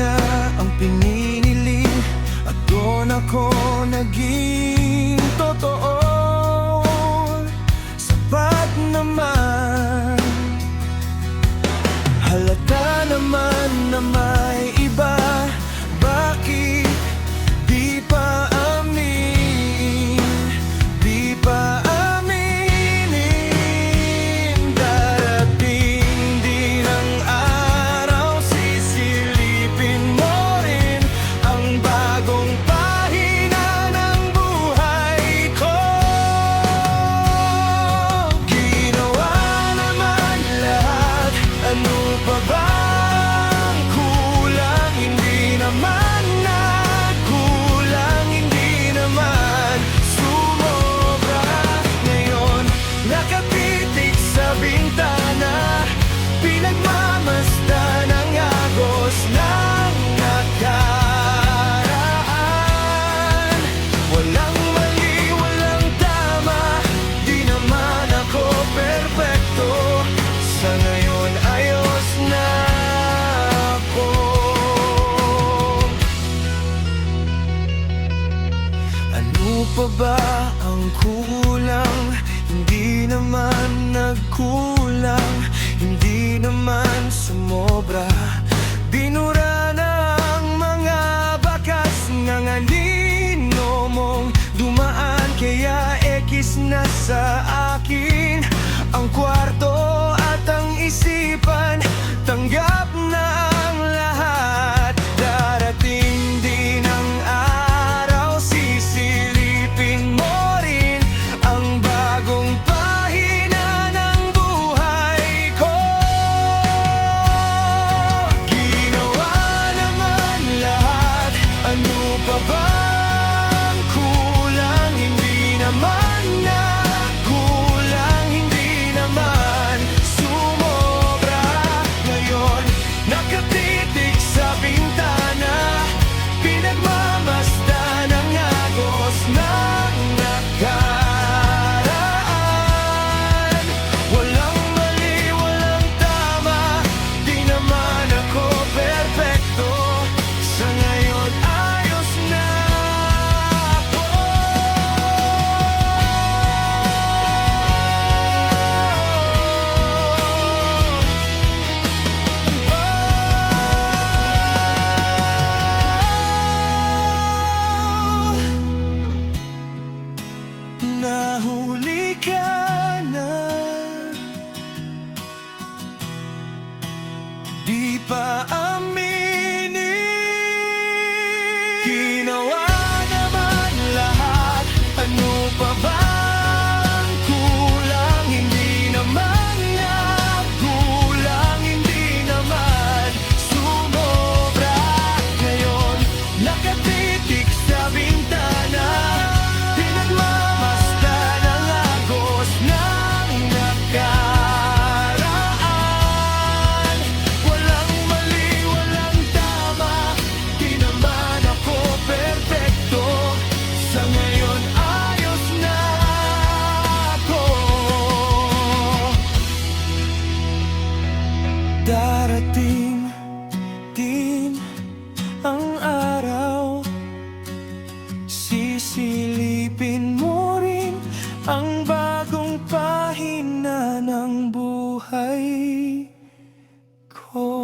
na ang pininiling, at doon ako naging totoo. Sapat naman, halata naman na may iba. Bakit di pa amin, di pa aminin? Darating din ang araw, sisilipin mo rin ang bagong pahina ng buhay ko. Ginawa naman lahat, ano pa ba? Pinagmamasdan ang agos ng nakaraan. Walang mali, walang tama, di naman ako perpekto. Sa ngayon ayos na ako. Ano pa ba ang kulang? Hindi naman nagkulang, hindi naman sumobra. Binura na ang mga bakas ng anino mong dumaan. Kaya ekis na sa akin ang kwarto at ang isipan. Tanggap na ang lahat. Darating din ang araw, sisilipin mo rin ang bagong pahina ng buhay ko. Ginawa naman lahat, ano pa bang kulang? Hindi naman na kulang, hindi naman sumobra. Ngayon nakatitig sa bintana, pinagmamasdan ang agos ng nakaraan. Walang mali, walang tama, di naman ako perpekto. Sa ngayon ayos na ako. Nahuli ka na, di pa aminin. Ginawa naman lahat, ano pa bang kulang? Hindi naman na kulang, hindi naman sumobra. Ngayon nakatitig sa bintana, pinagmamasdan ang agos ng nakaraan. Walang mali, walang tama, di naman ako perpekto. Sa ngayon ayos na ako. Darating din ang araw, sisilipin mo rin ang bagong pahina ng buhay ko.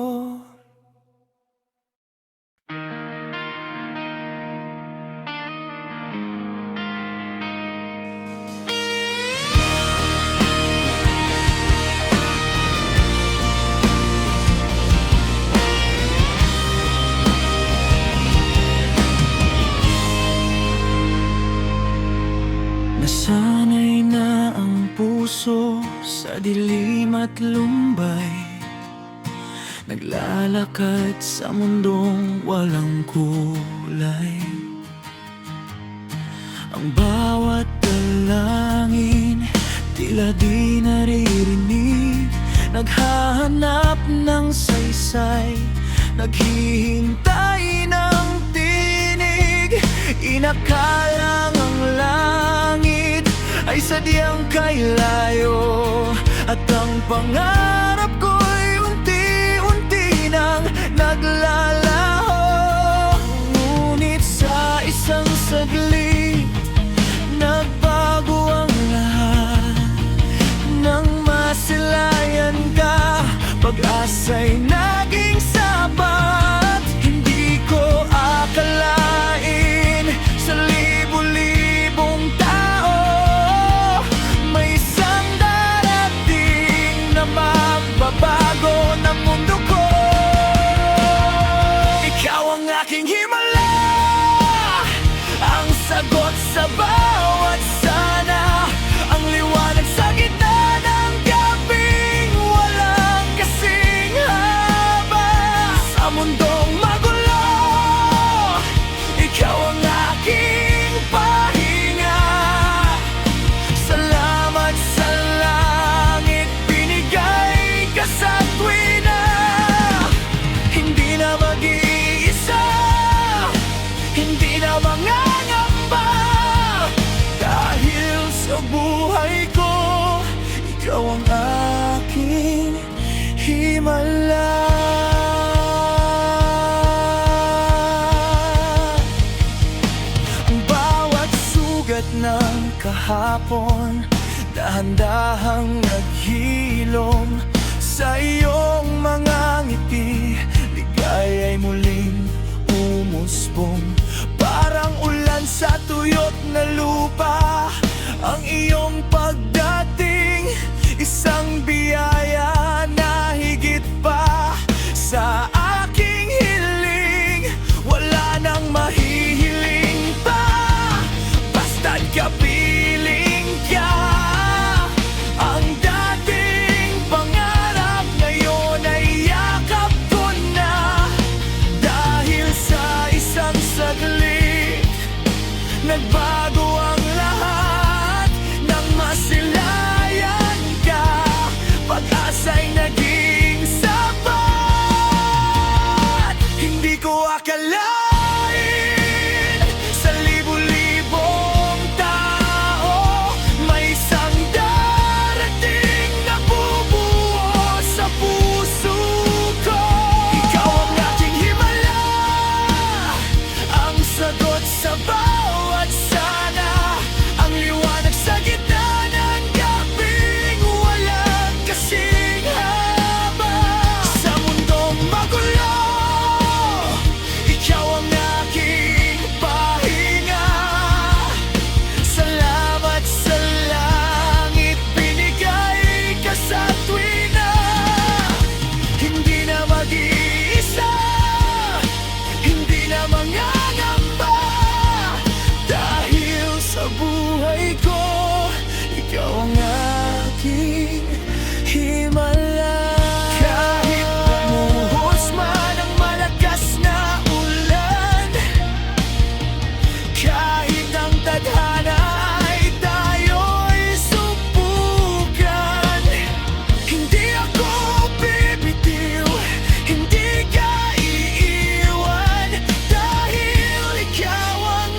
Nasanay na ang puso sa dilim at lumbay, naglalakad sa mundong walang kulay. Ang bawat dalangin tila di naririnig, naghahanap ng saysay, naghihintay ng tinig. Inakalang ang langit ay sadyang kay layo, at ang pangarap ko'y unti-unti nang naglalaho. ay naging sapat. Hindi ko akalain sa libu-libong tao may isang darating na magbabago ng mundo ko. Ikaw ang aking himala, ang sagot sa bawat sana, ang liwanag sa gitna ng gabing walang kasing haba. Sa mundong magulo, ikaw ang aking pahinga. Salamat sa langit, binigay ka sa tuwina. Hindi na mag-iisa, hindi na mangangamba, dahil sa buhay ko, ikaw ang aking himala. Bawat sugat ng kahapon, dahan-dahang naghilom sa iyong mga ngiti. Ligaya'y muling umusbong, parang ulan sa tuyot na lupa. Ang iyong pagdating, isang biyaya na higit pa sa aking hiling. Wala nang mahihiling pa, basta't kapiling ka. Ang dating pangarap ngayon ay yakap ko na, dahil sa isang saglit nagbago ang lahat. Nang masilayan ka, pag-asa'y naging sapat. Hindi ko akalain sa libu-libong tao may isang darating na bubuo sa puso ko. Ikaw ang aking himala, ang sagot sa bawat sana, ang liwanag sa gitna ng gabing walang kasing haba. Sa mundong magulo, ikaw ang aking pahinga. Salamat sa langit, binigay ka sa tuwina. Hindi na mag-iisa, hindi na mangangamba, dahil sa buhay ko, ikaw ang aking himala. Kahit bumuhos man ang malakas na ulan, kahit ang tadhana ay tayo'y subukan, hindi ako bibitiw, hindi ka iiwan, dahil ikaw ang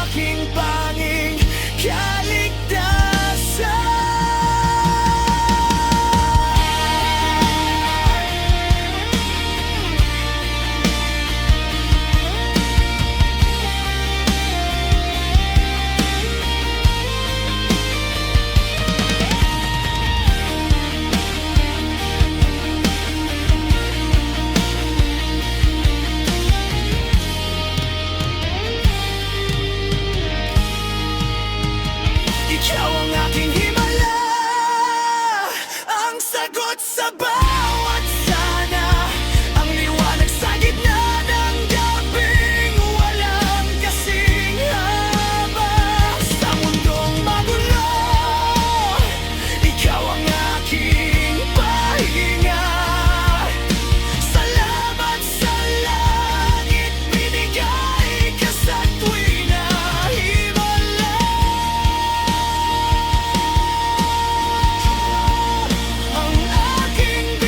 aking panging kaligtasan. Ikaw ang aking himala, ang sagot sa bawat sana, ang liwanag sa gitna ng gabing walang kasing haba. Sa mundong magulo, ikaw ang aking pahinga. Salamat sa langit, binigay ka sa tuwina. Himala, ang aking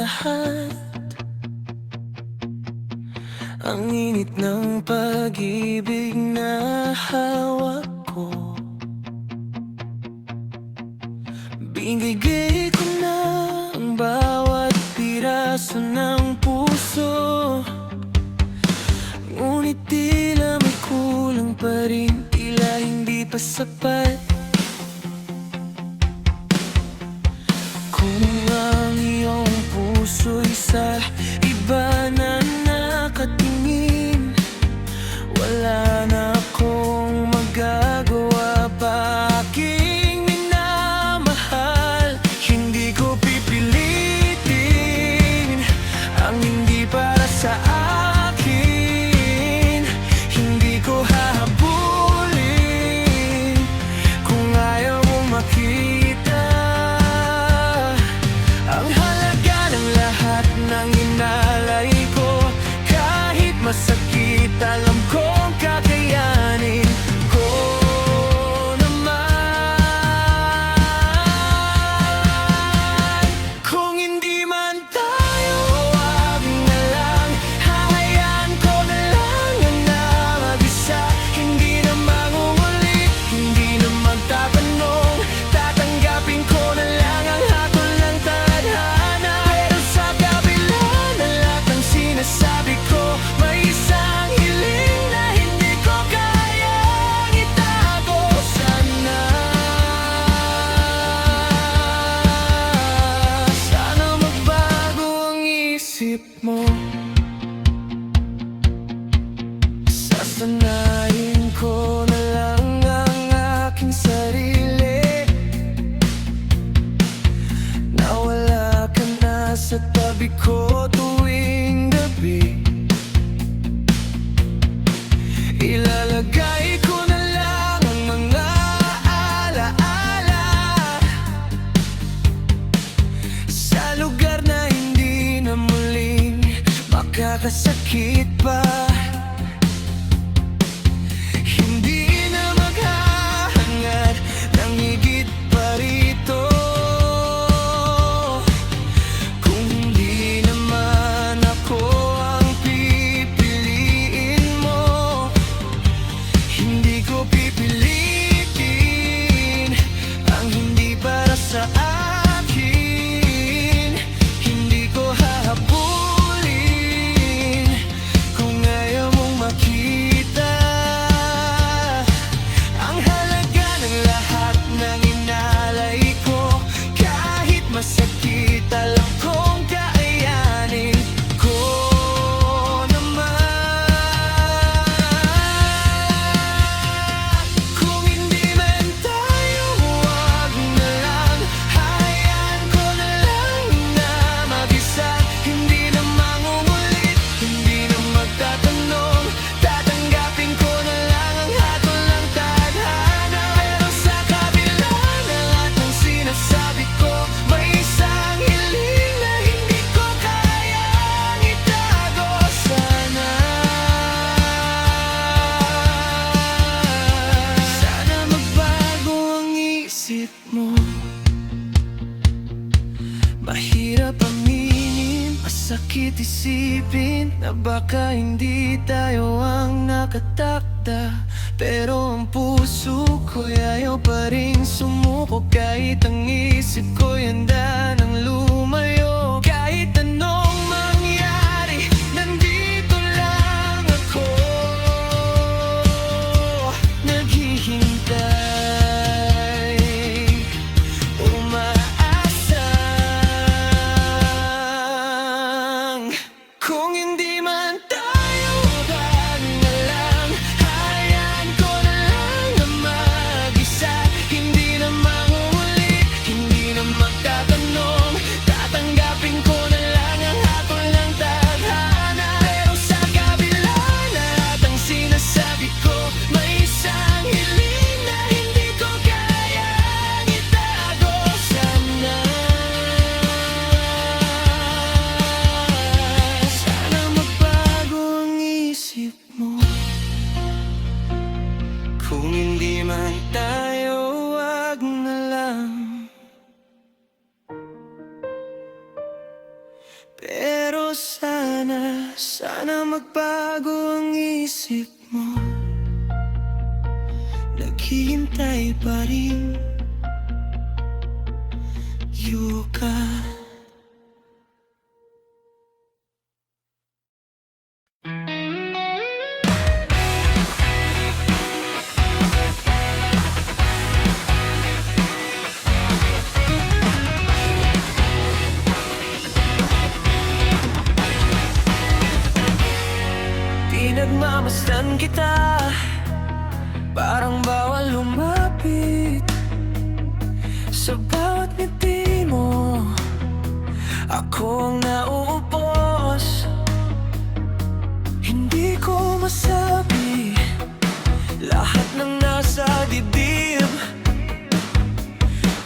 lahat. Ang init ng pag-ibig na hawak ko, binigay ko na ang bawat piraso ng puso. Ngunit tila may kulang pa rin, tila hindi pa sapat. Kung ang iyong puso'y sa iba na nakatingin, wala na akong magagawa pa. Aking minamahal, hindi ko pipilitin ang hindi para sa akin. Hindi ko hahabulin kung ayaw mong makita ang halaga ng lahat ng inalay ko. Kahit masakit, alam kong kakayanin ko naman. Kung hindi man tayo, wag na lang. Hahayaan ko na lang na mag-isa. Hindi na mangungulit, hindi na magtatanong. Tatanggapin ko na lang ang hatol ng tadhana. Pero sa kabila ng lahat ng sinasabi ko, may isang hiling na hindi ko kayang itago. Sana magbago ang isip mo. Sasanayin ko na lang ang aking sarili na wala ka na sa tabi ko tuwing gabi. Ilalagay ko na lang ang mga alaala sa lugar na hindi na muling makakasakit pa. Hindi na maghahangad ng higit pa rito kung hindi naman ako ang pipiliin mo. Hindi ko pipilitin ang hindi para sa akin. Hindi ko hahabulin kung ayaw mong makita ang halaga ng lahat ng inalay ko. Kahit masakit, alam kong kaayanin ko naman. Kung hindi man tayo, wag na lang. Hayaan ko na lang na mag-isa. Hindi na mangungulit, hindi na magtatanong. Tatanggapin ko na lang ang hatol ng tadhana. Pero sa kabila ng lahat ng sinasabi ko, may isang hiling na hindi ko kayang itago. Sana magbago ang isip mo. Mahirap aminin, masakit isipin na baka hindi tayo ang nakatakda. Pero ang puso ko'y ayaw pa rin sumuko. Kahit ang isip ko'y handa nang lumayo. Kahit anong mangyari, nandito lang ako, naghihintay, umaasang. Kung hindi man tayo, wag na lang. Hayaan ko na lang na mag-isa. Hindi na mangungulit, hindi na magtatanong. Pero sana magbago ang isip mo. Naghihintay pa rin, Yuka. Pinagmamasdan kita, parang bawal lumapit. Sa bawat ngiti mo, ako ang nauupos. Hindi ko masabi lahat ng nasa dibdib,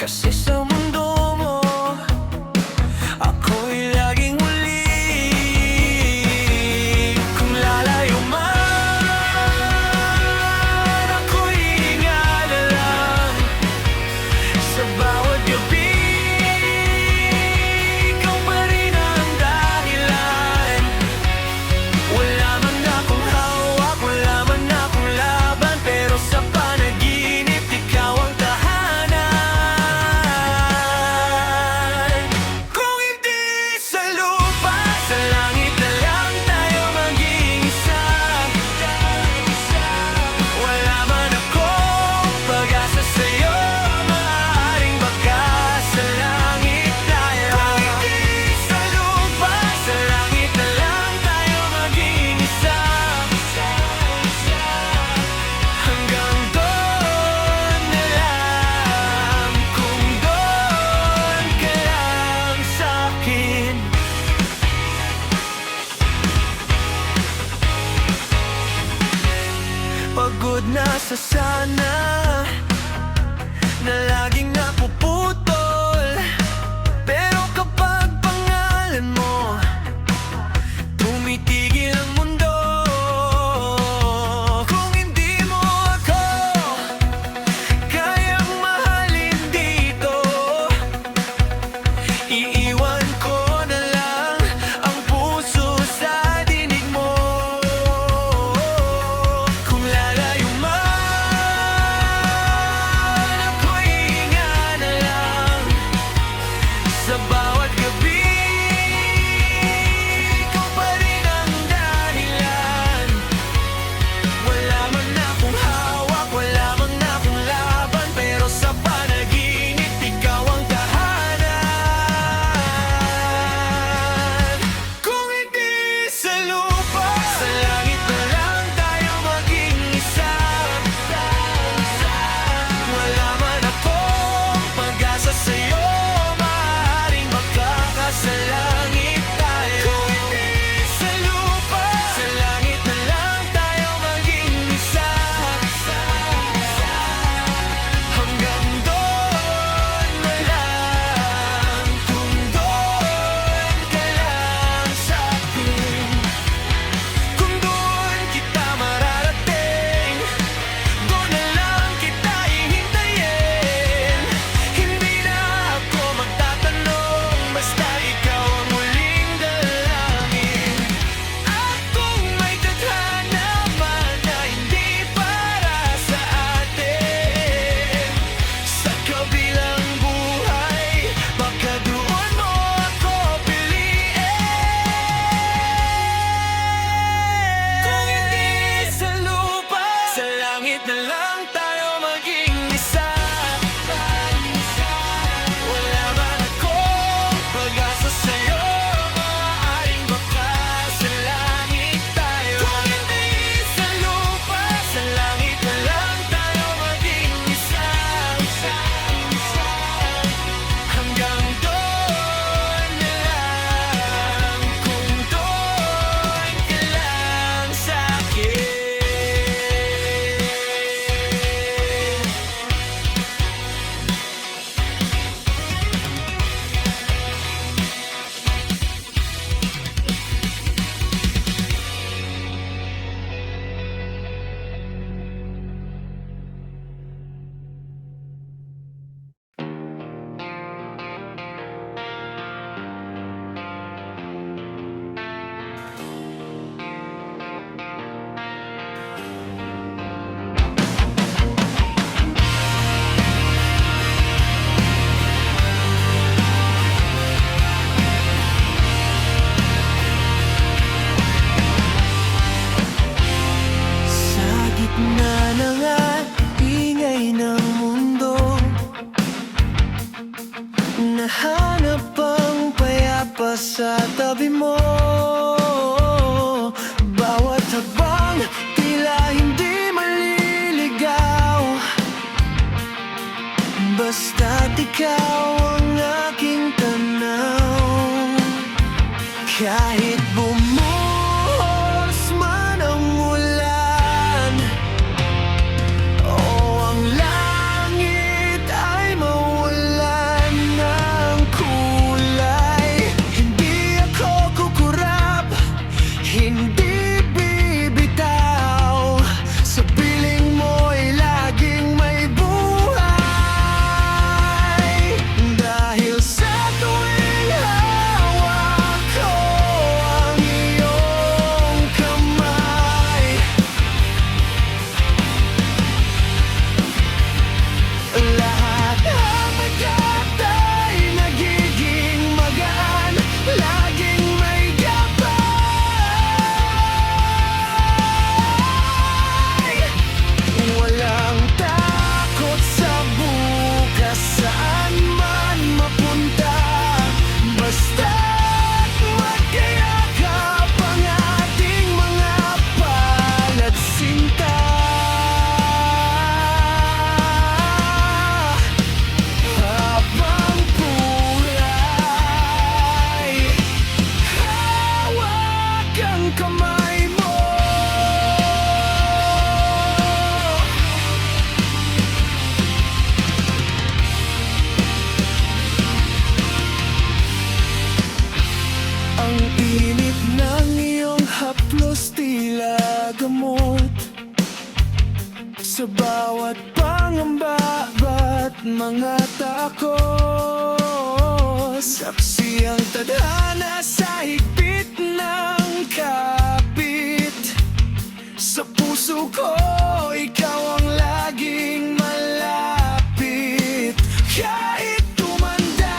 kasi sa mundo mo, ako'y laging huli. Kung lalayo man, ako'y hihinga na lang. Sa bawat gabi, ikaw pa rin ang dahilan. Wala man akong hawak, wala man akong laban, pero sa panaginip, ikaw ang tahanan. Kung hindi sa lupa, sa langit na lang tayo maging isa. Wala man akong pag-asa sa'yo, maaaring baka sa langit tayo. Kung hindi sa lupa, sa langit na lang tayo maging isa. Hanggang doon na lang, kung doon ka lang sa'kin. Pagod na sa sana na laging napuputol, pero kapag pangalan mo, tumitigil ang mundo. Kung hindi mo ako kayang mahalin dito, iiwan ko na lang ang puso sa dinig mo. Kung lalayo man, ako'y hihinga na sa tabi mo. Bawat habang tila hindi maliligaw, basta't ikaw ang aking tanaw. Kahit bumuhos man ang ulan, o ang langit ay mawalan ng kulay, hindi ako kukurap, hindi bibitaw. Sa piling mo'y laging may buhay. Dahil sa tuwing hawak ko ang iyong kamay, lahat ng magat ay nagiging magaan, laging may gabay. Walang takot sa bukas, saan man mapunta, basta't magkayakap ang ating mga palad sinta. Habang buhay, hawak ang kamay mo. Ang init ng iyong haplos tila gamot sa bawat pangamba at mga takot. Saksi ang tadhana sa higpit ng kapit. Sa puso ko, ikaw ang laging malapit. Kahit tumanda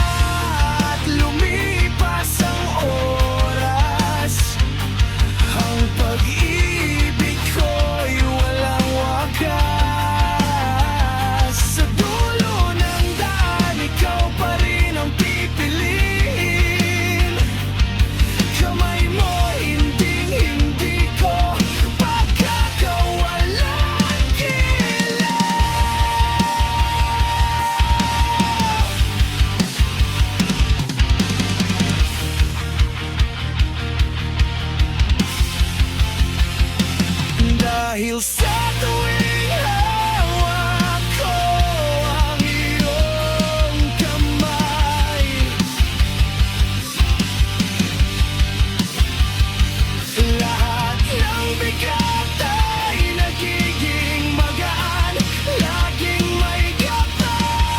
at lumipas ang oras, ang pag-ibig ko'y walang wakas. Sa dulo ng daan, ikaw pa rin ang pipiliin. Kamay mo, hinding-hindi ko pagkakawalan kila. Dahil sa tuwing hawak ko ang iyong kamay, lahat ng bigat ay nagiging magaan, laging may gabay.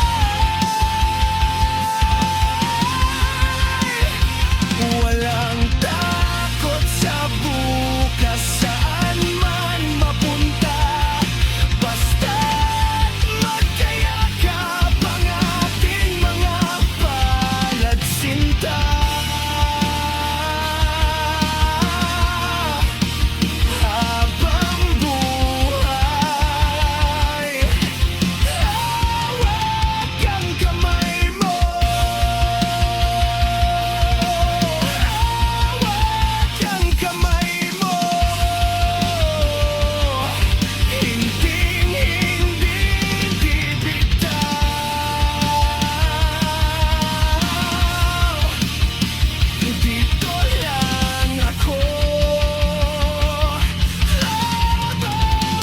Walang takot sa bukas, saan man mapunta, basta't magkayakap ang ating mga palad sinta. Habang buhay, hawak ang kamay mo. Hawak ang kamay mo. Hinding-hindi bibitaw. Dito lang ako, habang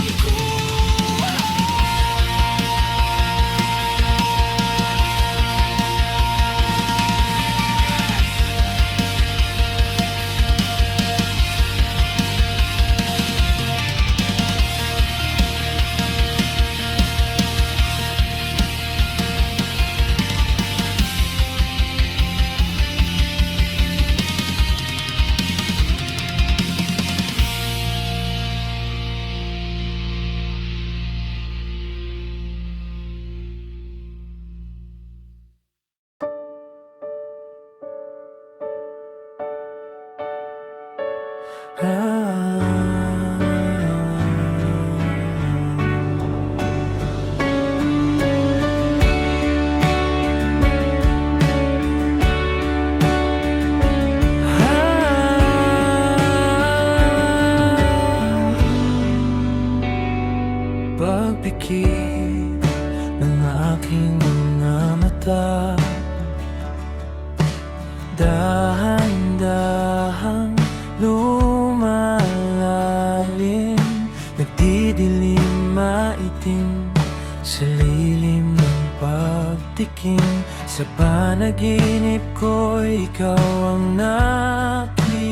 panaginip ko, ikaw ang nakikita.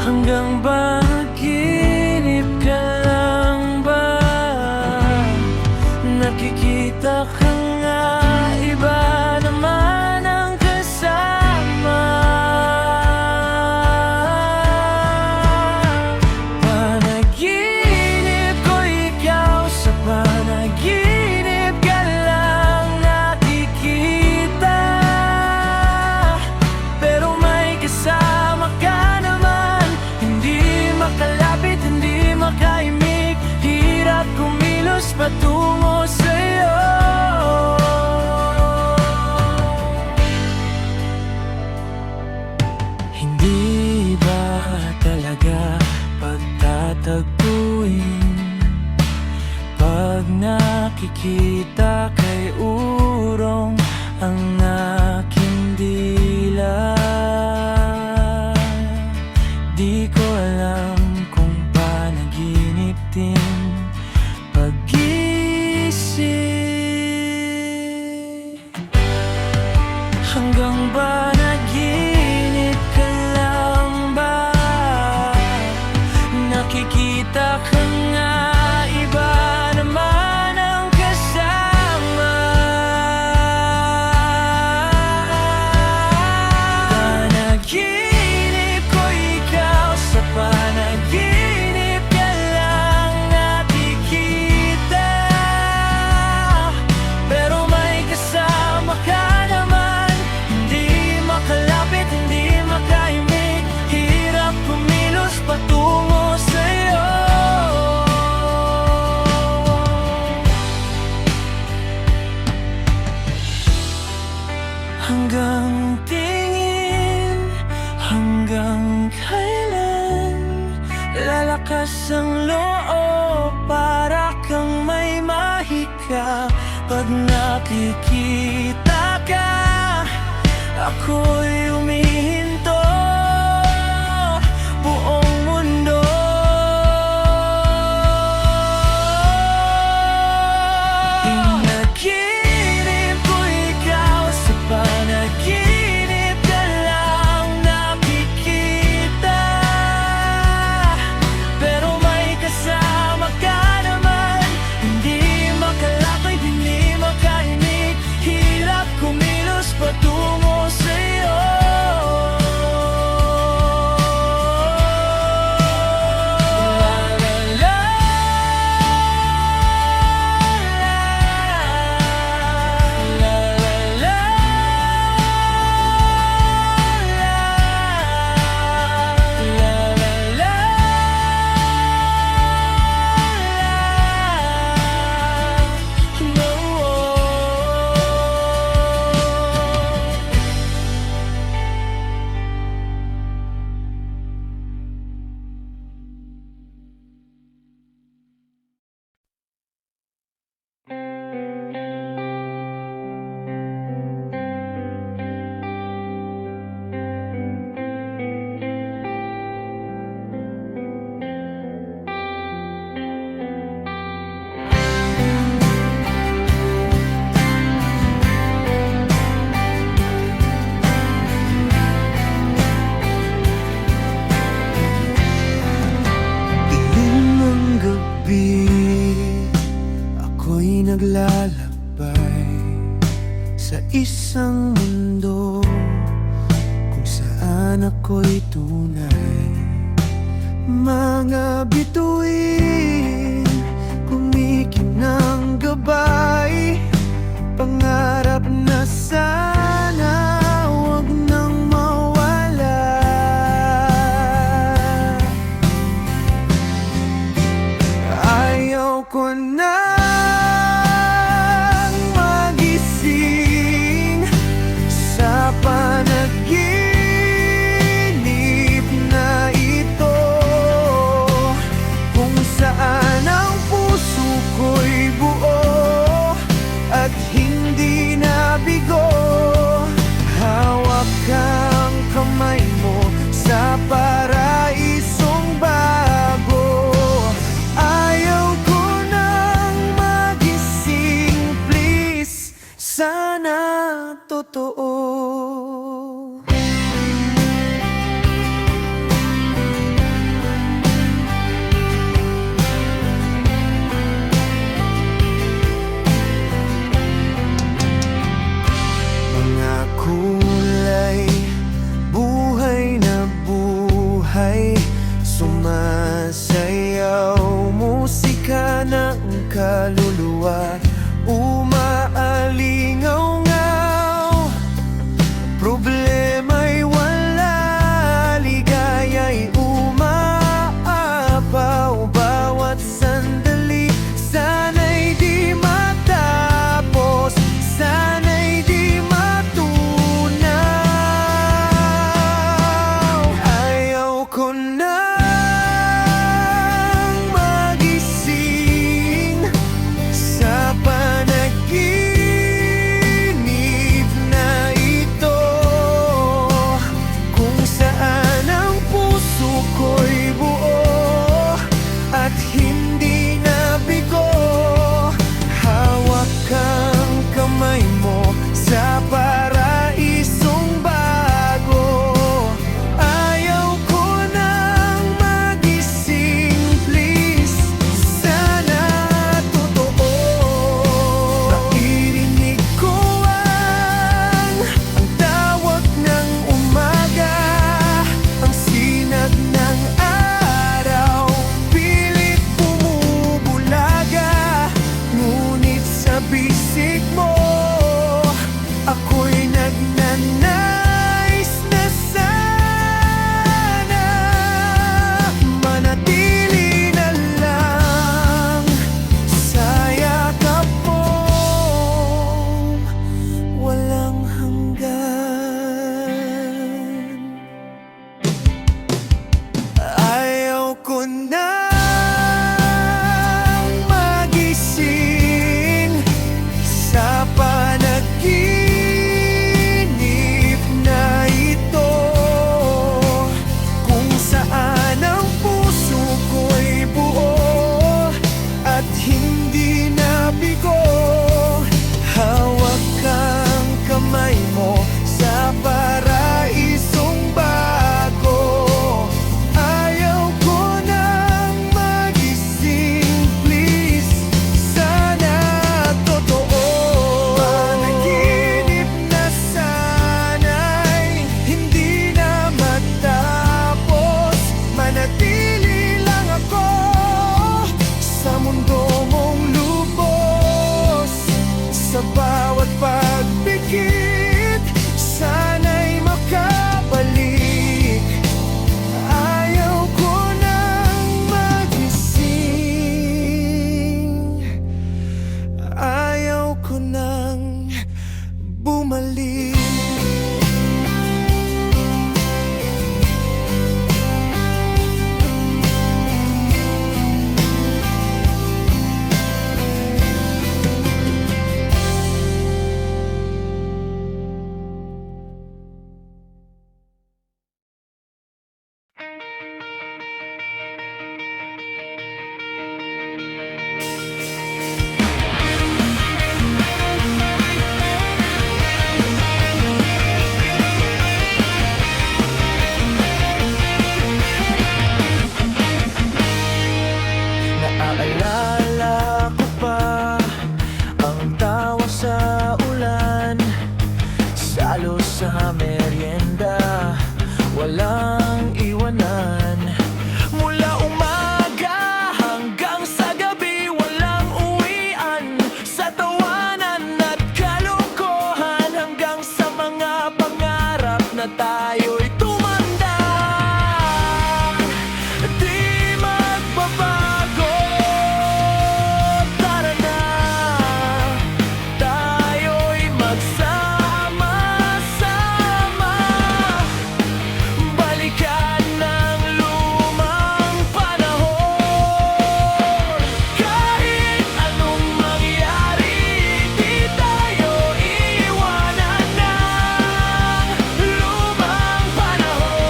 Hanggang ba naginip ka lang ba? Nakikita ka nga, iba naman ang kasama. Panaginip ko, ikaw sa panaginip ka lang nakikita. Pero may kasama ka naman, hindi makalapit, hindi makaimik. Hirap kumilos patungo sa'yo. Hindi ba talaga pagtatagpuin pag nakikita kay urong ang aking dila? Di ko alam kung panaginip din pag-isip. Hanggang ba naginip ka lang ba? Nakikita ka nga, iba naman ang kasama. Panaginip ko, ikaw sa panaginip ka lang nakikita. Pero may kasama ka naman, hindi makalapit, hindi makaimik. Hirap kumilos patungo sa'yo. Hanggang tingin, hanggang kailan lalakas ang loob para kang may mahika. Pag nakikita ka, ako'y humihinto. Buong mundo pinaginip ko, ikaw sa panaginip ka lang nakikita. Pero may kasama ka naman, hindi makalapit, hindi makaimik. Hirap kumilos patungo sa'yo. Dilim ng gabi, ako'y naglalakbay sa isang mundo kung saan ako'y tunay. Mga bituin, kumikinang gabay, pangarap na sana wag nang mawala. Ayaw ko nang magising sa panaginip na ito, kung sa merienda, walang iwanan. Mula umaga hanggang sa gabi, walang uwian. Sa tawanan at kalokohan, hanggang sa mga pangarap na tayo'y tumanda. Di magbabago, tara na, tayo'y magsama-sama. Balikan ng lumang panahon. Kahit anong mangyari, di tayo iwanan ng lumang panahon.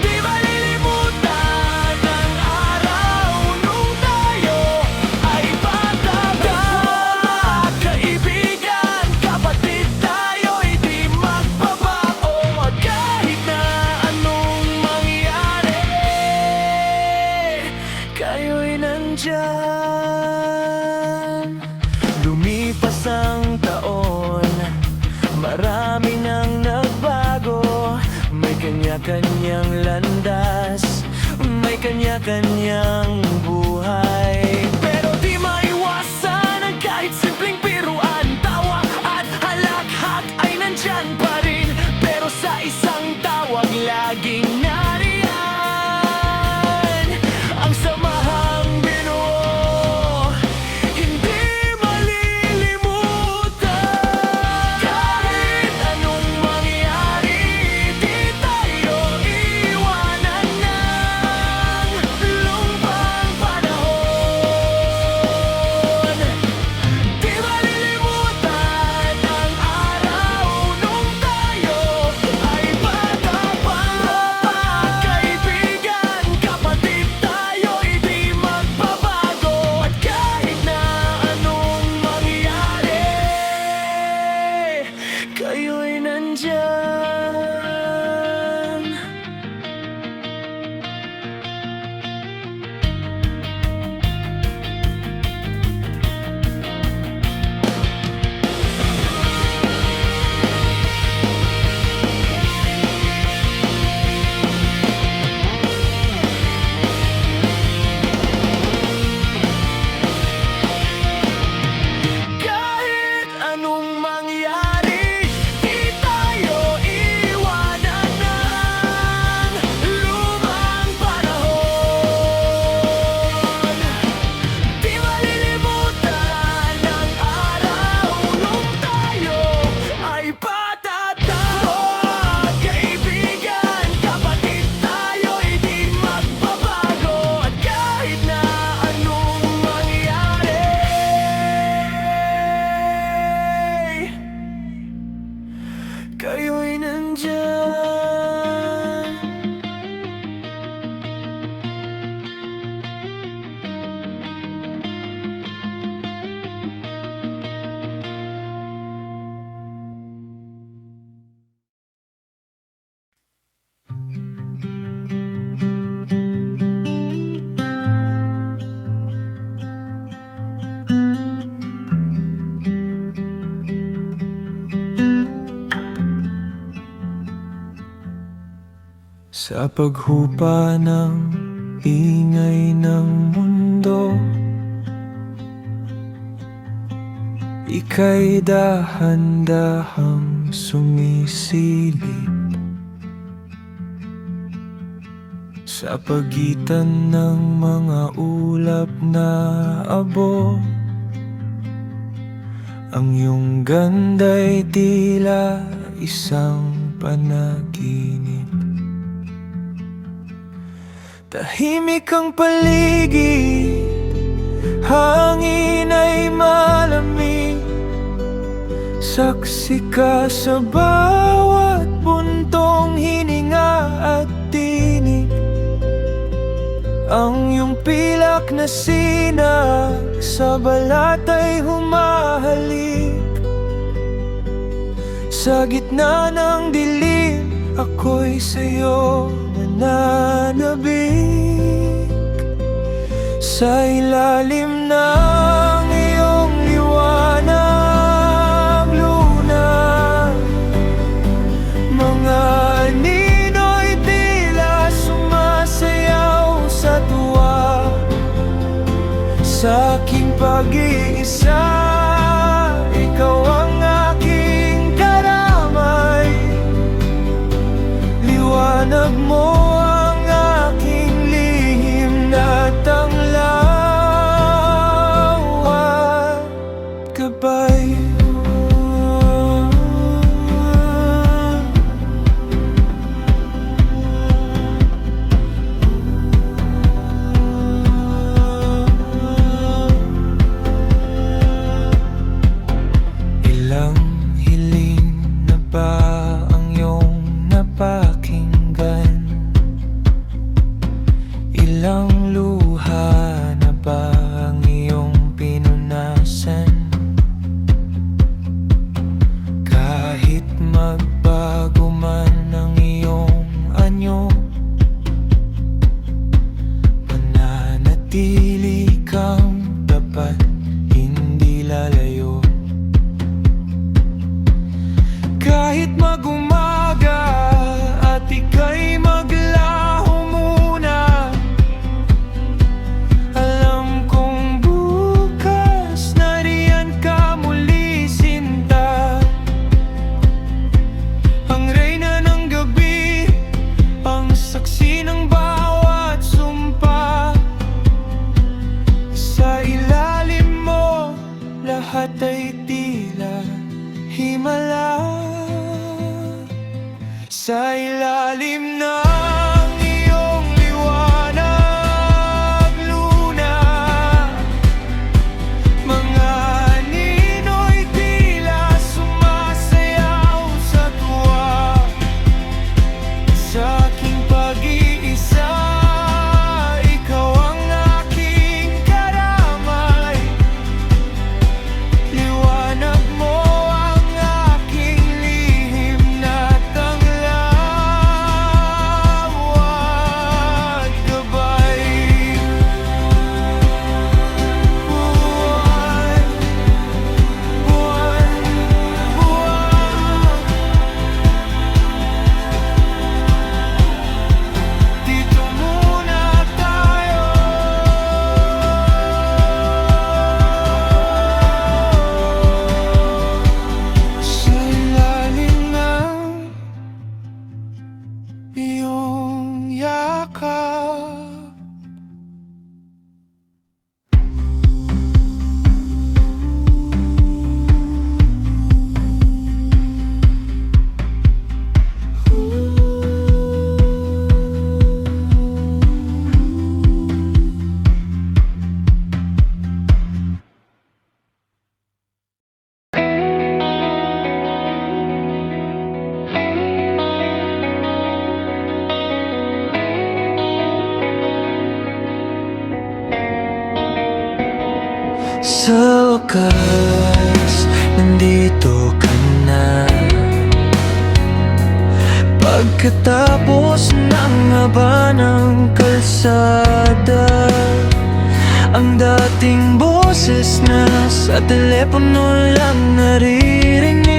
Di malilimutan ang araw nung tayo ay bata pa. Kaibigan, kapatid, tayo'y di magbabago. At kahit na anong mangyari, kayo'y nandyan. Lumipas ang taon, marami nang nagbago. May kanya-kanyang landas, may kanya-kanyang buhay. Pero di maiwasan ang kahit simpleng biruan. Tawa at halakhak ay nandyan pa rin, pero sa isang tawag laging nariyan. Ang samahang binuo, hindi malilimutan. Kahit anong mangyari, di tayo iwanan ng lumang panahon. Di malilimutan ang araw nung tayo ay bata pa. Kaibigan, kapatid, tayo'y di magbabago. At kahit na anong mangyari, kayo'y nandyan. Kahit anong mangyari, di tayo iwanan ng lumang panahon. Di malilimutan ang araw nung tayo ay bata pa. Kaibigan, kapatid, tayo'y di magbabago. At kahit na anong mangyari, kayo'y nandyan. Sa paghupa ng ingay ng mundo, ika'y dahan-dahang sumisilip. Sa pagitan ng mga ulap na abo, ang iyong ganda'y tila isang panaginip. Tahimik ang paligid, hangin ay malamig. Saksi ka sa bawat buntong hininga at tinig. Ang iyong pilak na sinag sa balat ay humahalik. Sa gitna ng dilim, ako'y sa'yo nananabik. Sa ilalim ng iyong liwanag, pag-iisa. Ikaw ang aking karamay, liwanag mo ang aking lihim na tanglaw at gabay. Ilang hiling na ba ang iyong napakinggan? Ilang luha na ba ang iyong pinunasan? Kahit magbago man ang iyong anyo, mananatili kang tapat, hindi lalayo. Kahit mag-umaga at ika'y maglaho muna, alam kong bukas nariyan ka muli, sinta. Ang reyna ng gabi, ang saksi ng bawat sumpa. Sa ilalim mo, lahat ay tila himala. Sa ilalim ng iyong liwanag, luna, mga nino'y tila sumasayaw sa tuwa. Sa aking pag-iisa, ikaw ang aking karamay, liwanag mo ang aking lihim na tanglaw at gabay. Buwan, buwan, buwan, dito muna tayo. Sa ilalim ng iyong yakap. Sa wakas, nandito ka na. Pagkatapos ng haba ng kalsada, ang dating boses na sa telepono lang naririnig.